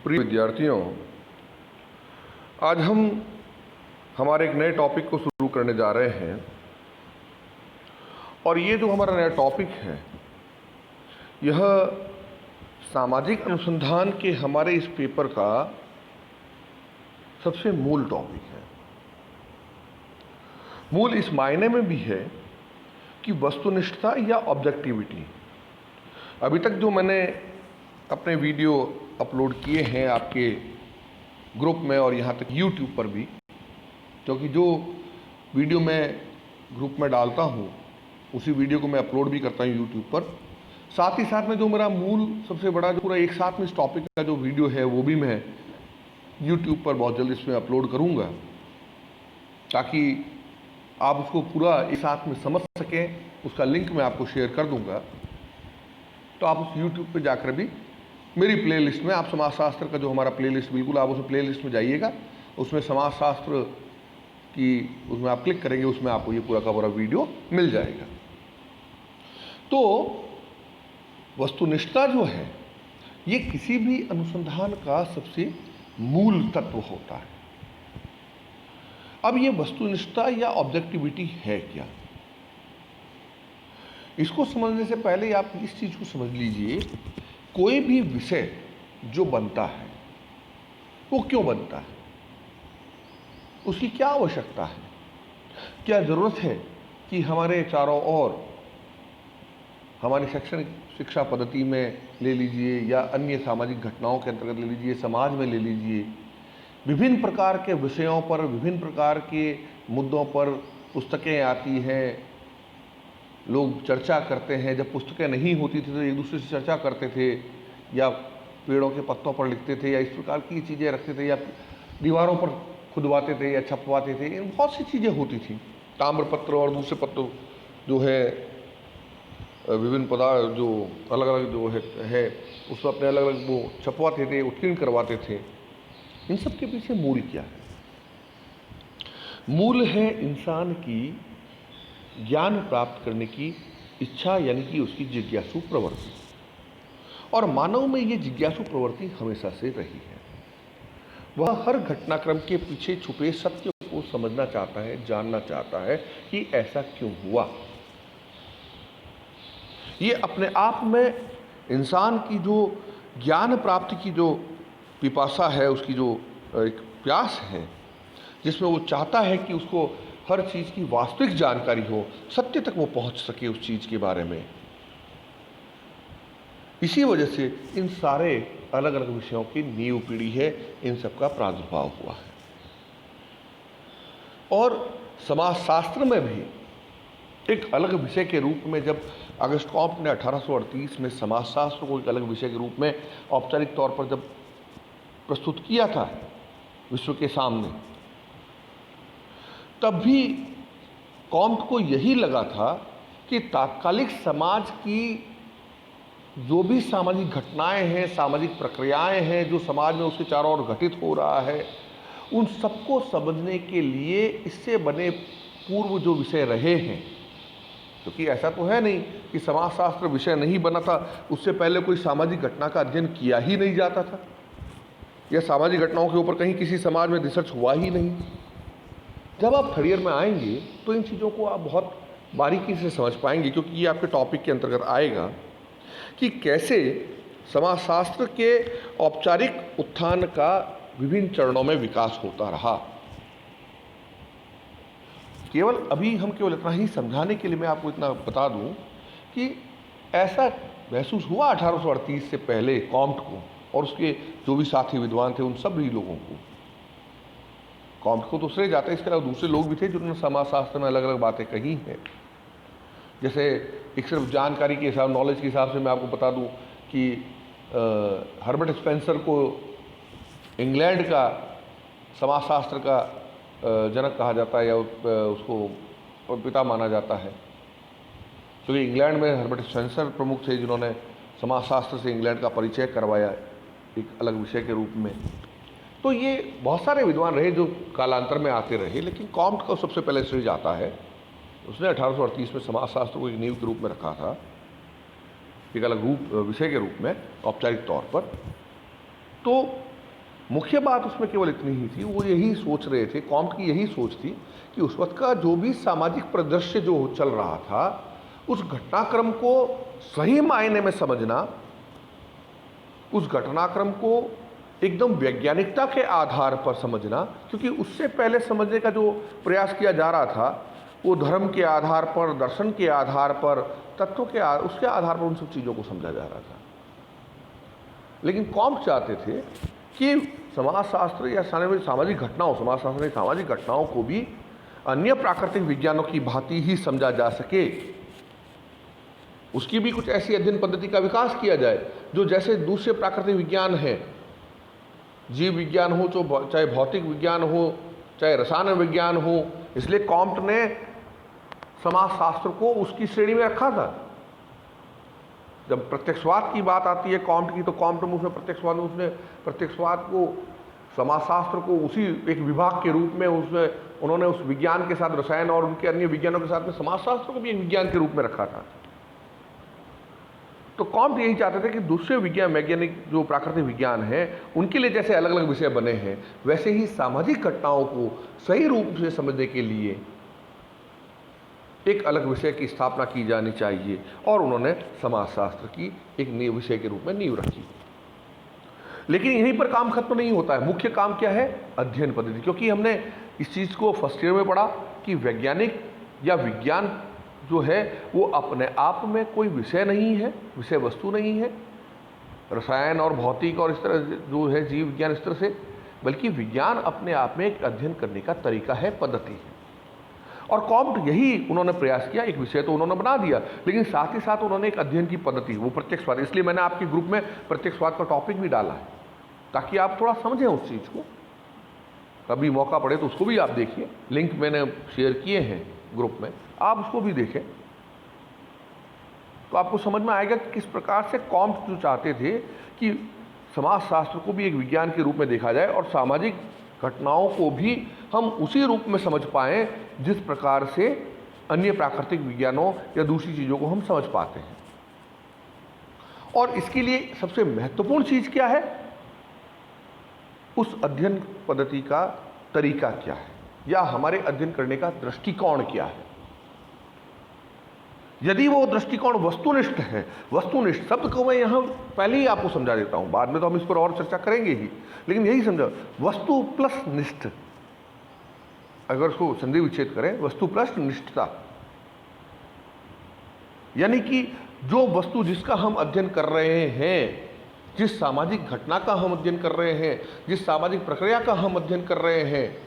प्रिय विद्यार्थियों, आज हम हमारे एक नए टॉपिक को शुरू करने जा रहे हैं और ये जो हमारा नया टॉपिक है यह सामाजिक अनुसंधान के हमारे इस पेपर का सबसे मूल टॉपिक है। मूल इस मायने में भी है कि वस्तुनिष्ठता या ऑब्जेक्टिविटी। अभी तक जो मैंने अपने वीडियो अपलोड किए हैं आपके ग्रुप में और यहाँ तक यूट्यूब पर भी, क्योंकि जो वीडियो मैं ग्रुप में डालता हूँ उसी वीडियो को मैं अपलोड भी करता हूँ यूट्यूब पर। साथ ही साथ में जो मेरा मूल सबसे बड़ा जो पूरा एक साथ में इस टॉपिक का जो वीडियो है वो भी मैं यूट्यूब पर बहुत जल्द इसमें अपलोड करूँगा, ताकि आप उसको पूरा एक साथ में समझ सकें। उसका लिंक मैं आपको शेयर कर दूँगा, तो आप उस यूट्यूब पे जाकर भी मेरी प्लेलिस्ट में आप समाजशास्त्र का जो हमारा प्लेलिस्ट, बिल्कुल आप उस प्लेलिस्ट में जाइएगा, उसमें समाजशास्त्र की उसमें आप क्लिक करेंगे, उसमें आपको ये पूरा का पूरा वीडियो मिल जाएगा। तो वस्तुनिष्ठता जो है ये किसी भी अनुसंधान का सबसे मूल तत्व होता है। अब ये वस्तुनिष्ठता या ऑब्जेक्टिविटी है क्या, इसको समझने से पहले आप इस चीज को समझ लीजिए, कोई भी विषय जो बनता है वो क्यों बनता है, उसकी क्या आवश्यकता है, क्या जरूरत है कि हमारे चारों ओर हमारी शैक्षणिक शिक्षा पद्धति में ले लीजिए या अन्य सामाजिक घटनाओं के अंतर्गत ले लीजिए, समाज में ले लीजिए, विभिन्न प्रकार के विषयों पर, विभिन्न प्रकार के मुद्दों पर पुस्तकें आती हैं, लोग चर्चा करते हैं। जब पुस्तकें नहीं होती थी तो एक दूसरे से चर्चा करते थे या पेड़ों के पत्तों पर लिखते थे या इस प्रकार की चीज़ें रखते थे या दीवारों पर खुदवाते थे या छपवाते थे। बहुत सी चीज़ें होती थी। ताम्रपत्र और दूसरे पत्र जो है विभिन्न पदार्थ जो अलग अलग जो है उसमें अपने अलग अलग वो छपवाते थे, उत्कीर्ण करवाते थे। इन सब के पीछे मूल क्या है? मूल है इंसान की ज्ञान प्राप्त करने की इच्छा, यानी कि उसकी जिज्ञासु प्रवृत्ति। और मानव में ये जिज्ञासु प्रवृत्ति हमेशा से रही है। वह हर घटनाक्रम के पीछे छुपे सत्य को समझना चाहता है, जानना चाहता है कि ऐसा क्यों हुआ। ये अपने आप में इंसान की जो ज्ञान प्राप्ति की जो पिपासा है, उसकी जो एक प्यास है, जिसमें वो चाहता है कि उसको हर चीज़ की वास्तविक जानकारी हो, सत्य तक वो पहुंच सके उस चीज़ के बारे में। इसी वजह से इन सारे अलग अलग विषयों की नींव पीढ़ी है, इन सब का प्रादुर्भाव हुआ है। और समाजशास्त्र में भी एक अलग विषय के रूप में जब अगस्त कॉम्ट ने 1838 में समाजशास्त्र को एक अलग विषय के रूप में औपचारिक तौर पर जब प्रस्तुत किया था विश्व के सामने, तब भी कॉम्ट को यही लगा था कि तात्कालिक समाज की जो भी सामाजिक घटनाएं हैं, सामाजिक प्रक्रियाएं हैं जो समाज में उसके चारों ओर घटित हो रहा है, उन सबको समझने के लिए इससे बने पूर्व जो विषय रहे हैं, क्योंकि ऐसा तो है नहीं कि समाजशास्त्र विषय नहीं बना था, उससे पहले कोई सामाजिक घटना का अध्ययन किया ही नहीं जाता था या सामाजिक घटनाओं के ऊपर कहीं किसी समाज में रिसर्च हुआ ही नहीं। जब आप थर्ड ईयर में आएंगे तो इन चीज़ों को आप बहुत बारीकी से समझ पाएंगे, क्योंकि ये आपके टॉपिक के अंतर्गत आएगा कि कैसे समाजशास्त्र के औपचारिक उत्थान का विभिन्न चरणों में विकास होता रहा। केवल अभी हम केवल इतना ही समझाने के लिए मैं आपको इतना बता दूं कि ऐसा महसूस हुआ 1838 से पहले कॉम्ट को और उसके जो भी साथी विद्वान थे उन सभी लोगों को। कॉम्ट को तो श्रेय जाता है, इसके अलावा दूसरे लोग भी थे जिन्होंने समाजशास्त्र में अलग अलग बातें कही हैं। जैसे एक सिर्फ जानकारी के हिसाब, नॉलेज के हिसाब से मैं आपको बता दूं कि हर्बर्ट स्पेंसर को इंग्लैंड का समाजशास्त्र का जनक कहा जाता है या उसको पिता माना जाता है, क्योंकि इंग्लैंड में हर्बर्ट स्पेंसर प्रमुख थे जिन्होंने समाजशास्त्र से इंग्लैंड का परिचय करवाया एक अलग विषय के रूप में। तो ये बहुत सारे विद्वान रहे जो कालांतर में आते रहे, लेकिन कॉम्ट का सबसे पहले श्रेय जाता है। उसने 1838 में समाजशास्त्र को एक नींव के रूप में रखा था, एक अलग विषय के रूप में औपचारिक तौर पर। तो मुख्य बात उसमें केवल इतनी ही थी, वो यही सोच रहे थे, कॉम्ट की यही सोच थी कि उस वक्त का जो भी सामाजिक परिदृश्य जो चल रहा था, उस घटनाक्रम को सही मायने में समझना, उस घटनाक्रम को एकदम वैज्ञानिकता के आधार पर समझना, क्योंकि उससे पहले समझने का जो प्रयास किया जा रहा था वो धर्म के आधार पर, दर्शन के आधार पर, तत्वों के उसके आधार पर उन सब चीज़ों को समझा जा रहा था। लेकिन कॉम्ट चाहते थे कि समाजशास्त्र या सामाजिक घटनाओं, समाजशास्त्र में सामाजिक घटनाओं को भी अन्य प्राकृतिक विज्ञानों की भांति ही समझा जा सके, उसकी भी कुछ ऐसी अध्ययन पद्धति का विकास किया जाए जो जैसे दूसरे प्राकृतिक विज्ञान हैं, जीव विज्ञान हो, चाहे भौतिक विज्ञान हो, चाहे रसायन विज्ञान हो। इसलिए कॉम्ट ने समाजशास्त्र को उसकी श्रेणी में रखा था। जब प्रत्यक्षवाद की बात आती है कॉम्ट की, तो कॉम्ट में उसने प्रत्यक्षवाद को, समाजशास्त्र को उसी एक विभाग के रूप में उन्होंने उस विज्ञान के साथ, रसायन और उनके अन्य विज्ञानों के साथ में समाजशास्त्र को भी एक विज्ञान के रूप में रखा था। तो कॉम्ट यही चाहते थे कि दूसरे विज्ञान, वैज्ञानिक जो प्राकृतिक विज्ञान है, उनके लिए जैसे अलग अलग विषय बने हैं, वैसे ही सामाजिक घटनाओं को सही रूप से समझने के लिए एक अलग विषय की स्थापना की जानी चाहिए, और उन्होंने समाजशास्त्र की एक नींव, विषय के रूप में नींव रखी। लेकिन यहीं पर काम खत्म नहीं होता है। मुख्य काम क्या है? अध्ययन पद्धति। क्योंकि हमने इस चीज़ को फर्स्ट ईयर में पढ़ा कि वैज्ञानिक या विज्ञान जो है वो अपने आप में कोई विषय नहीं है, विषय वस्तु नहीं है, रसायन और भौतिक और इस तरह जो है जीव विज्ञान इस तरह से, बल्कि विज्ञान अपने आप में एक अध्ययन करने का तरीका है, पद्धति है। और कॉम्ट यही उन्होंने प्रयास किया। एक विषय तो उन्होंने बना दिया, लेकिन साथ ही साथ उन्होंने एक अध्ययन की पद्धति, वो प्रत्यक्षवाद। इसलिए मैंने आपके ग्रुप में प्रत्यक्षवाद का टॉपिक भी डाला है, ताकि आप थोड़ा समझें उस चीज़ को। कभी मौका पड़े तो उसको भी आप देखिए, लिंक मैंने शेयर किए हैं ग्रुप में, आप उसको भी देखें, तो आपको समझ में आएगा कि किस प्रकार से कॉम्ट जो चाहते थे कि समाजशास्त्र को भी एक विज्ञान के रूप में देखा जाए और सामाजिक घटनाओं को भी हम उसी रूप में समझ पाएं जिस प्रकार से अन्य प्राकृतिक विज्ञानों या दूसरी चीज़ों को हम समझ पाते हैं। और इसके लिए सबसे महत्वपूर्ण चीज़ क्या है? उस अध्ययन पद्धति का तरीका क्या है, या हमारे अध्ययन करने का दृष्टिकोण क्या है। यदि वो दृष्टिकोण वस्तुनिष्ठ है, वस्तुनिष्ठ शब्द को मैं यहाँ पहले ही आपको समझा देता हूँ, बाद में तो हम इस पर और चर्चा करेंगे ही, लेकिन यही समझो, वस्तु प्लस निष्ठ, अगर उसको संधि विच्छेद करें, वस्तु प्लस निष्ठता, यानी कि जो वस्तु जिसका हम अध्ययन कर रहे हैं, जिस सामाजिक घटना का हम अध्ययन कर रहे हैं, जिस सामाजिक प्रक्रिया का हम अध्ययन कर रहे हैं,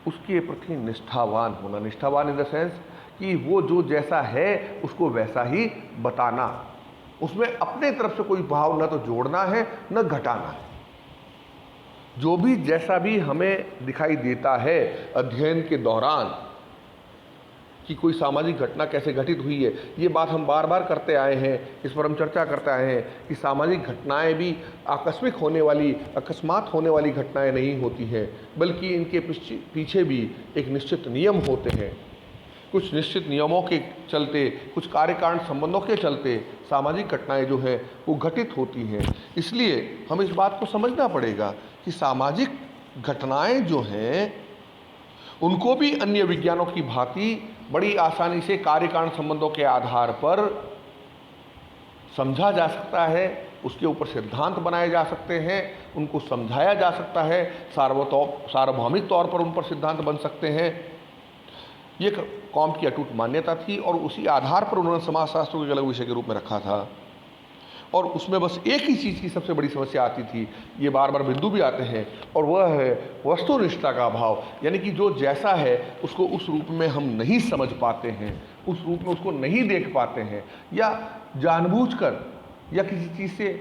उसके प्रति निष्ठावान होना। निष्ठावान इन द सेंस कि वो जो जैसा है उसको वैसा ही बताना, उसमें अपने तरफ से कोई भाव न तो जोड़ना है न घटाना है। जो भी जैसा भी हमें दिखाई देता है अध्ययन के दौरान कि कोई सामाजिक घटना कैसे घटित हुई है, ये बात हम बार बार करते आए हैं, इस पर हम चर्चा करते आए हैं कि सामाजिक घटनाएं भी आकस्मिक होने वाली, अकस्मात होने वाली घटनाएं नहीं होती हैं, बल्कि इनके पीछे भी एक निश्चित नियम होते हैं। कुछ निश्चित नियमों के चलते, कुछ कार्यकारण संबंधों के चलते सामाजिक घटनाएं जो हैं वो घटित होती हैं। इसलिए हमें इस बात को समझना पड़ेगा कि सामाजिक घटनाएं जो हैं उनको भी अन्य विज्ञानों की भांति बड़ी आसानी से कार्यकारण संबंधों के आधार पर समझा जा सकता है, उसके ऊपर सिद्धांत बनाए जा सकते हैं, उनको समझाया जा सकता है, सार्वभौमिक तौर पर उन पर सिद्धांत बन सकते हैं। ये कॉम्ट की अटूट मान्यता थी और उसी आधार पर उन्होंने समाजशास्त्र को एक अलग विषय के रूप में रखा था। और उसमें बस एक ही चीज़ की सबसे बड़ी समस्या आती थी, ये बार बार बिंदु भी आते हैं, और वह है वस्तुनिष्ठता का अभाव। यानी कि जो जैसा है उसको उस रूप में हम नहीं समझ पाते हैं, उस रूप में उसको नहीं देख पाते हैं, या जानबूझकर या किसी चीज़ से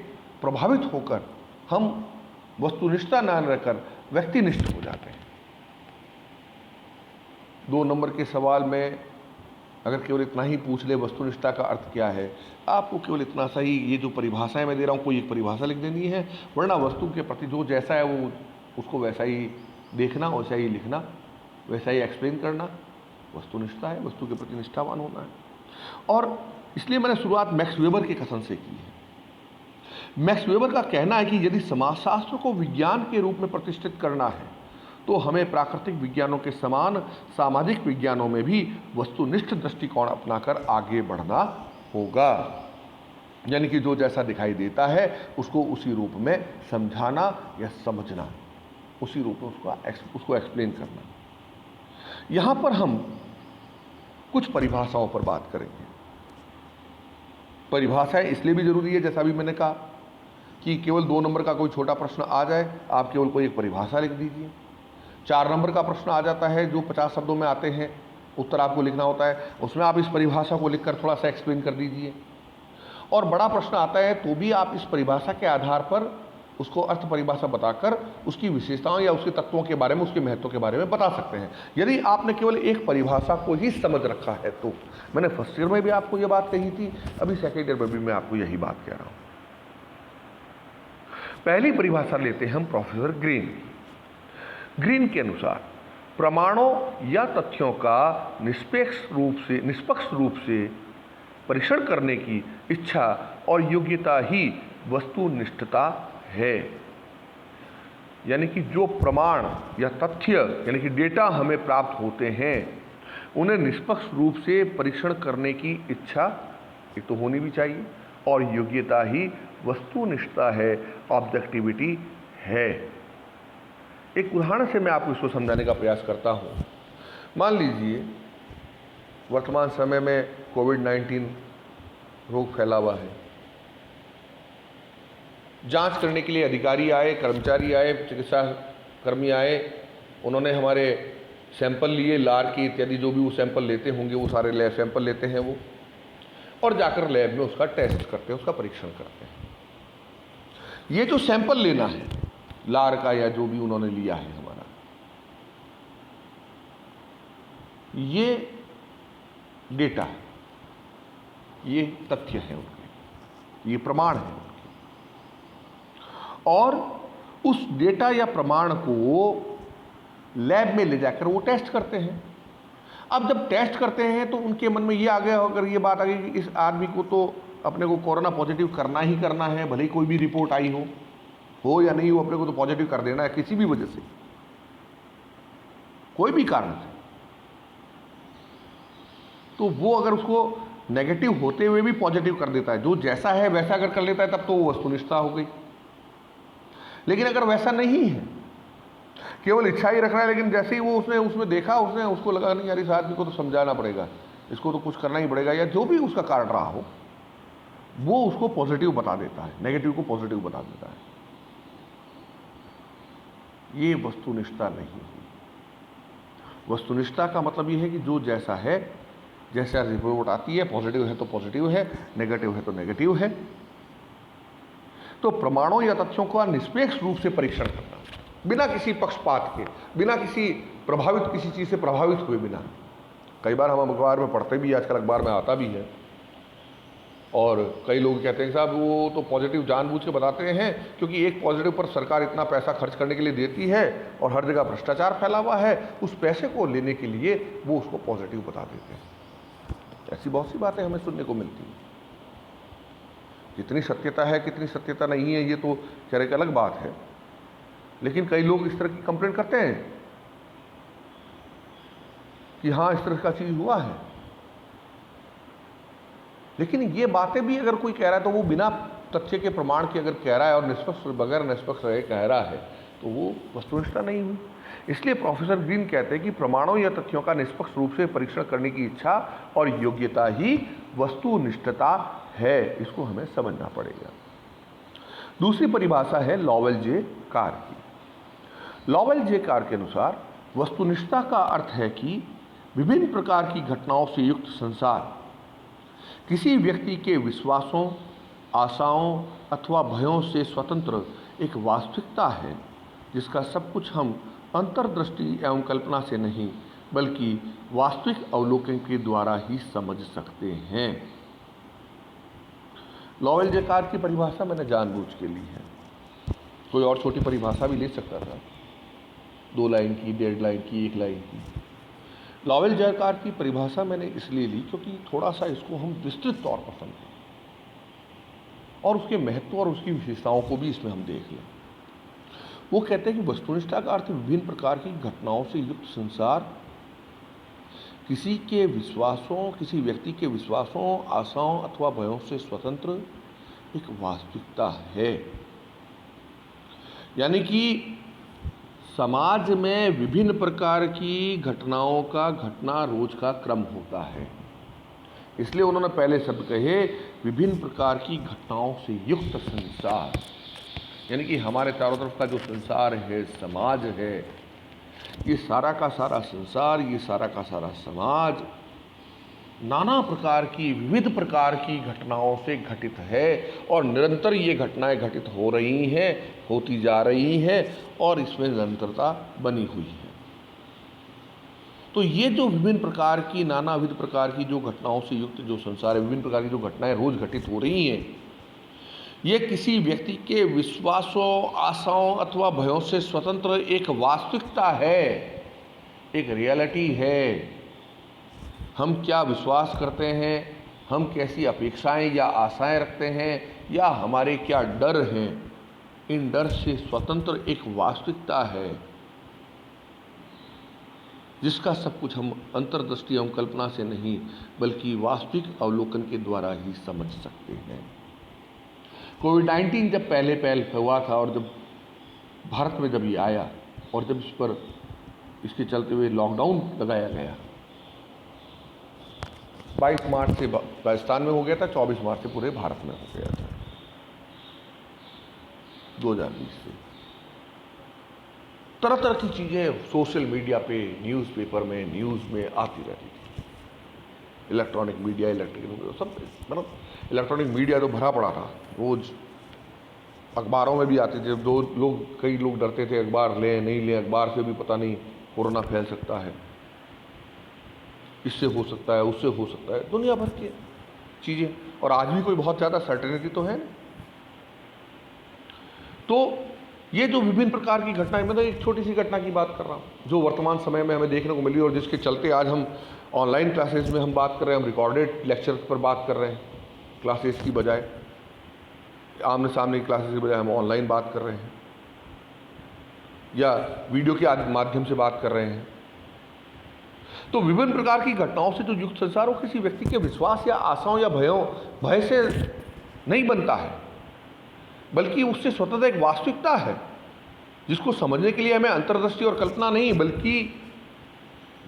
प्रभावित होकर हम वस्तुनिष्ठता न रहकर व्यक्तिनिष्ठ हो जाते हैं। 2 नंबर के सवाल में अगर केवल इतना ही पूछ ले वस्तुनिष्ठता का अर्थ क्या है, आपको केवल इतना सा ही, ये जो परिभाषाएं मैं दे रहा हूँ, कोई एक परिभाषा लिख देनी है, वरना वस्तु के प्रति जो जैसा है वो उसको वैसा ही देखना, वैसा ही लिखना, वैसा ही एक्सप्लेन करना वस्तुनिष्ठता है, वस्तु के प्रति निष्ठावान होना है। और इसलिए मैंने शुरुआत मैक्स वेबर के कथन से की है। मैक्स वेबर का कहना है कि यदि समाजशास्त्र को विज्ञान के रूप में प्रतिष्ठित करना है तो हमें प्राकृतिक विज्ञानों के समान सामाजिक विज्ञानों में भी वस्तुनिष्ठ दृष्टिकोण अपनाकर आगे बढ़ना होगा। यानी कि जो जैसा दिखाई देता है उसको उसी रूप में समझाना या समझना, उसी रूप में उसको एक्सप्लेन करना। यहां पर हम कुछ परिभाषाओं पर बात करेंगे। परिभाषाएं इसलिए भी जरूरी है, जैसा अभी मैंने कहा कि केवल 2 नंबर का कोई छोटा प्रश्न आ जाए, आप केवल कोई एक परिभाषा लिख दीजिए। 4 नंबर का प्रश्न आ जाता है जो 50 शब्दों में आते हैं, उत्तर आपको लिखना होता है, उसमें आप इस परिभाषा को लिखकर थोड़ा सा एक्सप्लेन कर दीजिए। और बड़ा प्रश्न आता है तो भी आप इस परिभाषा के आधार पर उसको अर्थ परिभाषा बताकर उसकी विशेषताओं या उसके तत्वों के बारे में, उसके महत्व के बारे में बता सकते हैं। यदि आपने केवल एक परिभाषा को ही समझ रखा है तो, मैंने फर्स्ट ईयर में भी आपको यह बात कही थी, अभी सेकेंड ईयर में भी मैं आपको यही बात कह रहा हूं। पहली परिभाषा लेते हैं हम प्रोफेसर ग्रीन के अनुसार प्रमाणों या तथ्यों का निष्पक्ष रूप से परीक्षण करने की इच्छा और योग्यता ही वस्तुनिष्ठता है। यानी कि जो प्रमाण या तथ्य यानी कि डेटा हमें प्राप्त होते हैं उन्हें निष्पक्ष रूप से परीक्षण करने की इच्छा एक तो होनी भी चाहिए, और योग्यता ही वस्तुनिष्ठता है, ऑब्जेक्टिविटी है। एक उदाहरण से मैं आपको इसको समझाने का प्रयास करता हूं। मान लीजिए वर्तमान समय में कोविड-19 रोग फैला हुआ है। जांच करने के लिए अधिकारी आए, कर्मचारी आए, चिकित्सा कर्मी आए, उन्होंने हमारे सैंपल लिए, लार की इत्यादि जो भी वो सैंपल लेते होंगे वो सारे लैब सैंपल लेते हैं वो, और जाकर लैब में उसका टेस्ट करते हैं, उसका परीक्षण करते हैं। ये जो सैंपल लेना है लार का या जो भी उन्होंने लिया है हमारा, ये डेटा है, ये तथ्य है उनके, ये प्रमाण है उनके, और उस डेटा या प्रमाण को लैब में ले जाकर वो टेस्ट करते हैं। अब जब टेस्ट करते हैं तो उनके मन में ये आ गया, अगर ये बात आ गई कि इस आदमी को तो अपने को कोरोना पॉजिटिव करना ही करना है, भले ही कोई भी रिपोर्ट आई हो या नहीं हो, अपने को तो पॉजिटिव कर देना है किसी भी वजह से, कोई भी कारण से। तो वो अगर उसको नेगेटिव होते हुए भी पॉजिटिव कर देता है, जो जैसा है वैसा अगर कर लेता है, तब तो वो वस्तुनिष्ठता हो गई। लेकिन अगर वैसा नहीं है, केवल इच्छा ही रख रहा है, लेकिन जैसे ही वो उसने उसमें देखा, उसको लगा नहीं यार इस आदमी को तो समझाना पड़ेगा, इसको तो कुछ करना ही पड़ेगा, या जो भी उसका कारण रहा हो, वो उसको पॉजिटिव बता देता है, नेगेटिव को पॉजिटिव बता देता है। ये वस्तुनिष्ठता नहीं है। वस्तुनिष्ठता का मतलब ये है कि जो जैसा है, जैसा रिपोर्ट आती है, पॉजिटिव है तो पॉजिटिव है, नेगेटिव है तो नेगेटिव है। तो प्रमाणों या तथ्यों का निष्पक्ष रूप से परीक्षण करना, बिना किसी पक्षपात के, बिना किसी चीज से प्रभावित हुए बिना। कई बार हम अखबार में पढ़ते भी, आजकल अखबार में आता भी है, और कई लोग कहते हैं कि साहब वो तो पॉजिटिव जानबूझ के बताते हैं क्योंकि एक पॉजिटिव पर सरकार इतना पैसा खर्च करने के लिए देती है और हर जगह भ्रष्टाचार फैला हुआ है, उस पैसे को लेने के लिए वो उसको पॉजिटिव बता देते हैं। ऐसी बहुत सी बातें हमें सुनने को मिलती हैं। कितनी सत्यता है कितनी सत्यता नहीं है ये तो खैर एक अलग बात है, लेकिन कई लोग इस तरह की कंप्लेंट करते हैं कि हाँ इस तरह का चीज हुआ है। लेकिन ये बातें भी अगर कोई कह रहा है तो वो बिना तथ्य के प्रमाण के अगर कह रहा है और बगैर निष्पक्ष रहे कह रहा है तो वो वस्तुनिष्ठता नहीं हुई। इसलिए प्रोफेसर ग्रीन कहते हैं कि प्रमाणों या तथ्यों का निष्पक्ष रूप से परीक्षण करने की इच्छा और योग्यता ही वस्तुनिष्ठता है। इसको हमें समझना पड़ेगा। दूसरी परिभाषा है लॉवेल जे कार की। लॉवेल जे कार के अनुसार वस्तुनिष्ठता का अर्थ है कि विभिन्न प्रकार की घटनाओं से युक्त संसार किसी व्यक्ति के विश्वासों, आशाओं अथवा भयों से स्वतंत्र एक वास्तविकता है जिसका सब कुछ हम अंतर्दृष्टि एवं कल्पना से नहीं बल्कि वास्तविक अवलोकन के द्वारा ही समझ सकते हैं। लॉवेल जे कार की परिभाषा मैंने जानबूझ के ली है, कोई और छोटी परिभाषा भी ले सकता था, 2 लाइन की, 1.5 लाइन की, 1 लाइन की। लॉवेल जे कार की परिभाषा मैंने इसलिए ली क्योंकि थोड़ा सा इसको हम विस्तृत तौर पर समझें। और उसके महत्व और उसकी विशेषताओं को भी इसमें हम देख लें। वो कहते हैं कि वस्तुनिष्ठा का अर्थ विभिन्न प्रकार की घटनाओं से युक्त संसार किसी के विश्वासों, किसी व्यक्ति के विश्वासों, आशाओं अथवा भयों से स्वतंत्र एक वास्तविकता है। यानी कि समाज में विभिन्न प्रकार की घटनाओं का घटना रोज का क्रम होता है, इसलिए उन्होंने पहले शब्द कहे विभिन्न प्रकार की घटनाओं से युक्त संसार। यानी कि हमारे चारों तरफ का जो संसार है, समाज है, ये सारा का सारा संसार, ये सारा का सारा समाज नाना प्रकार की, विविध प्रकार की घटनाओं से घटित है और निरंतर ये घटनाएं घटित हो रही हैं, होती जा रही हैं और इसमें निरंतरता बनी हुई है। तो ये जो विभिन्न प्रकार की, नानाविध प्रकार की जो घटनाओं से युक्त जो संसार है, विभिन्न प्रकार की जो घटनाएं रोज घटित हो रही हैं, ये किसी व्यक्ति के विश्वासों, आशाओं अथवा भयों से स्वतंत्र एक वास्तविकता है, एक रियलिटी है। हम क्या विश्वास करते हैं, हम कैसी अपेक्षाएं या आशाएं रखते हैं, या हमारे क्या डर हैं, इन डर से स्वतंत्र एक वास्तविकता है जिसका सब कुछ हम अंतर्दृष्टि एवं कल्पना से नहीं बल्कि वास्तविक अवलोकन के द्वारा ही समझ सकते हैं। कोविड-19 जब पहले हुआ था और जब भारत में जब ये आया और जब इस पर इसके चलते हुए लॉकडाउन लगाया गया, 22 मार्च से राजस्थान में हो गया था, 24 मार्च से पूरे भारत में हो गया था 2020 से। तरह तरह की चीज़ें सोशल मीडिया पे, न्यूज़पेपर में, न्यूज़ में आती रहती थी। इलेक्ट्रॉनिक मीडिया, सब मतलब इलेक्ट्रॉनिक मीडिया तो भरा पड़ा था, रोज अखबारों में भी आती थी। कई लोग डरते थे अखबार लें नहीं लें, अखबार से भी पता नहीं कोरोना फैल सकता है, इससे हो सकता है, उससे हो सकता है, दुनिया भर की चीज़ें। और आज भी कोई बहुत ज़्यादा सर्टेनिटी तो है नहीं। तो ये जो विभिन्न प्रकार की घटनाएं, मैं तो एक छोटी सी घटना की बात कर रहा हूँ जो वर्तमान समय में हमें देखने को मिली और जिसके चलते आज हम ऑनलाइन क्लासेस में हम बात कर रहे हैं, हम रिकॉर्डेड लेक्चर पर बात कर रहे हैं, क्लासेस की बजाय, आमने सामने की क्लासेस की बजाय हम ऑनलाइन बात कर रहे हैं या वीडियो के माध्यम से बात कर रहे हैं। तो विभिन्न प्रकार की घटनाओं से जो युक्त संसार हो किसी व्यक्ति के विश्वास या आशाओं या भय से नहीं बनता है, बल्कि उससे स्वतंत्र एक वास्तविकता है जिसको समझने के लिए हमें अंतर्दृष्टि और कल्पना नहीं बल्कि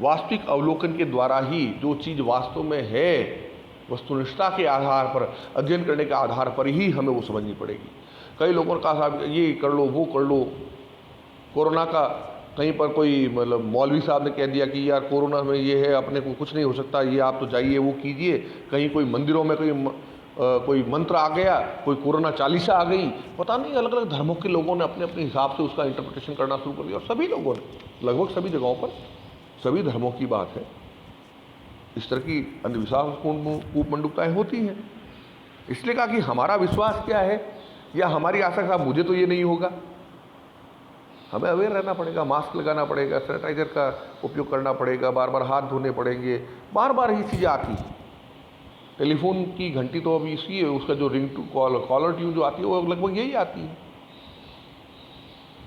वास्तविक अवलोकन के द्वारा ही जो चीज़ वास्तव में है, वस्तुनिष्ठता के आधार पर, अध्ययन करने के आधार पर ही हमें वो समझनी पड़ेगी। कई लोगों ने कहा साहब ये कर लो, वो कर लो, कोरोना का कहीं पर कोई मतलब मौलवी साहब ने कह दिया कि यार कोरोना में ये है, अपने को कुछ नहीं हो सकता, ये आप तो जाइए वो कीजिए। कहीं कोई मंदिरों में कोई मंत्र आ गया, कोई कोरोना चालीसा आ गई, पता नहीं अलग अलग धर्मों के लोगों ने अपने अपने हिसाब से उसका इंटरप्रिटेशन करना शुरू कर दिया। और सभी लोगों ने लगभग सभी जगहों पर, सभी धर्मों की बात है, इस तरह की अंधविश्वास कूपमंडूकताएँ होती हैं। इसलिए कहा कि हमारा विश्वास क्या है या हमारी आशा साहब मुझे तो ये नहीं होगा, हमें अवेयर रहना पड़ेगा, मास्क लगाना पड़ेगा, सैनिटाइजर का उपयोग करना पड़ेगा, बार बार हाथ धोने पड़ेंगे, बार बार ये चीज़ें आती हैं। टेलीफोन की घंटी तो अभी इसी है, उसका जो रिंग टू कॉलर ट्यून जो आती है वो लगभग यही आती है।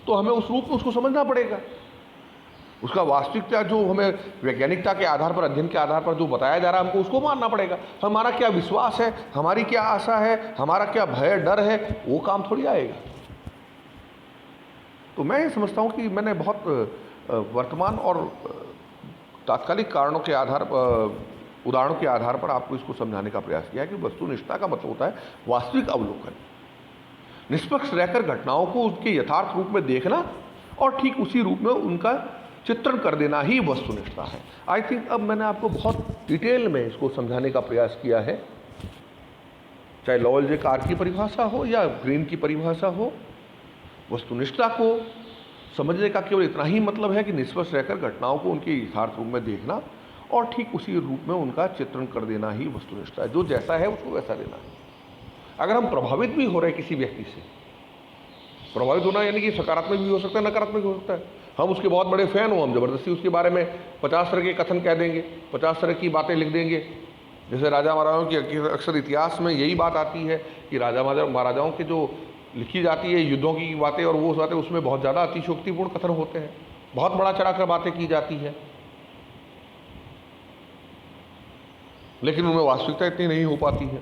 तो हमें उस रूप में उसको समझना पड़ेगा, उसका वास्तविकता जो हमें वैज्ञानिकता के आधार पर, अध्ययन के आधार पर जो बताया जा रहा है हमको उसको मानना पड़ेगा। हमारा क्या विश्वास है, हमारी क्या आशा है, हमारा क्या भय डर है, वो काम थोड़ी आएगा। तो मैं ये समझता हूँ कि मैंने बहुत वर्तमान और तात्कालिक कारणों के आधार पर, उदाहरणों के आधार पर आपको इसको समझाने का प्रयास किया है कि वस्तुनिष्ठता का मतलब होता है वास्तविक अवलोकन, निष्पक्ष रहकर घटनाओं को उसके यथार्थ रूप में देखना और ठीक उसी रूप में उनका चित्रण कर देना ही वस्तुनिष्ठता है। आई थिंक अब मैंने आपको बहुत डिटेल में इसको समझाने का प्रयास किया है, चाहे लॉवेल जे कार की परिभाषा हो या ग्रीन की परिभाषा हो। वस्तुनिष्ठता को समझने का केवल इतना ही मतलब है कि निष्पक्ष रहकर घटनाओं को उनके यथार्थ रूप में देखना और ठीक उसी रूप में उनका चित्रण कर देना ही वस्तुनिष्ठता है। जो जैसा है उसको वैसा लेना है। अगर हम प्रभावित भी हो रहे हैं किसी व्यक्ति से, प्रभावित होना यानी कि सकारात्मक भी हो सकता है, नकारात्मक भी हो सकता है। हम उसके बहुत बड़े फैन हो, हम जबरदस्ती उसके बारे में 50 तरह के कथन कह देंगे, 50 तरह की बातें लिख देंगे जैसे राजा महाराजाओं की अक्सर इतिहास में यही बात आती है कि राजा महाराजाओं के जो लिखी जाती है युद्धों की बातें और वो बातें, उसमें बहुत ज़्यादा अतिशयोक्तिपूर्ण कथन होते हैं, बहुत बड़ा चढ़ाकर बातें की जाती है, लेकिन उनमें वास्तविकता इतनी नहीं हो पाती है।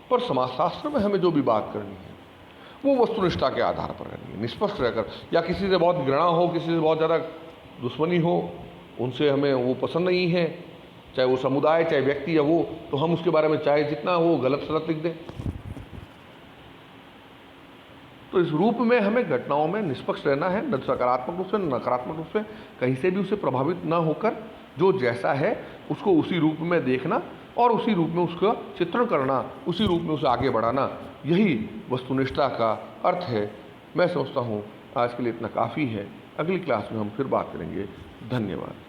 पर समाजशास्त्र में हमें जो भी बात करनी है वो वस्तुनिष्ठा के आधार पर करनी है, निष्पक्ष रहकर। या किसी से बहुत घृणा हो, किसी से बहुत ज़्यादा दुश्मनी हो, उनसे हमें वो पसंद नहीं है, चाहे वो समुदाय, चाहे व्यक्ति या वो, तो हम उसके बारे में चाहे जितना वो गलत सलत लिख दें। तो इस रूप में हमें घटनाओं में निष्पक्ष रहना है, न सकारात्मक रूप से न नकारात्मक रूप से, कहीं से भी उससे प्रभावित न होकर जो जैसा है उसको उसी रूप में देखना और उसी रूप में उसका चित्रण करना, उसी रूप में उसे आगे बढ़ाना, यही वस्तुनिष्ठा का अर्थ है। मैं समझता हूँ आज के लिए इतना काफ़ी है। अगली क्लास में हम फिर बात करेंगे। धन्यवाद।